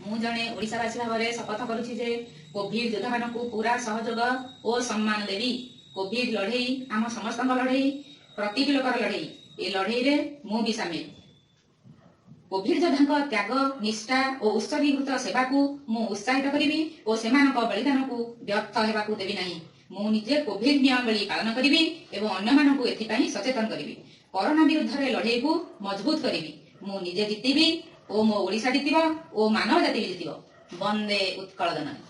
ମୁଁ ଜଣେ ଓଡ଼ିଶାବାସୀ ଭାବରେ ଶପଥ କରୁଛି ଯେ କୋଭିଡ ଯୋଦ୍ଧାମାନଙ୍କୁ ପୁରା ସହଯୋଗ ଓ ସମ୍ମାନ ଦେବି। କୋଭିଡ ଲଢ଼େଇ ଆମ ସମସ୍ତଙ୍କ ଲଢ଼େଇ, ପ୍ରତିଟି ଲୋକର ଲଢ଼େଇ। ଏ ଲଢ଼େଇରେ ମୁଁ ବି ସାମିଲ। କୋଭିଡ ଯୋଦ୍ଧାଙ୍କ ତ୍ୟାଗ, ନିଷ୍ଠା ଓ ଉତ୍ସର୍ଗୀକୃତ ସେବାକୁ ମୁଁ ଉତ୍ସାହିତ କରିବି ଓ ସେମାନଙ୍କ ବଳିଦାନକୁ ବ୍ୟର୍ଥ ହେବାକୁ ଦେବି ନାହିଁ। ମୁଁ ନିଜେ କୋଭିଡ ନିୟମାବଳୀ ପାଳନ କରିବି ଏବଂ ଅନ୍ୟମାନଙ୍କୁ ଏଥିପାଇଁ ସଚେତନ କରିବି। କରୋନା ବିରୁଦ୍ଧରେ ଲଢ଼େଇକୁ ମଜବୁତ କରିବି। ମୁଁ ନିଜେ ଜିତିବି ଓ ମୋ ଓଡ଼ିଶା ଜିତିବ ଓ ମାନବ ଜାତି ବି ଜିତିବ। ବନ୍ଦେ ଉତ୍କଳ ଜନନୀ।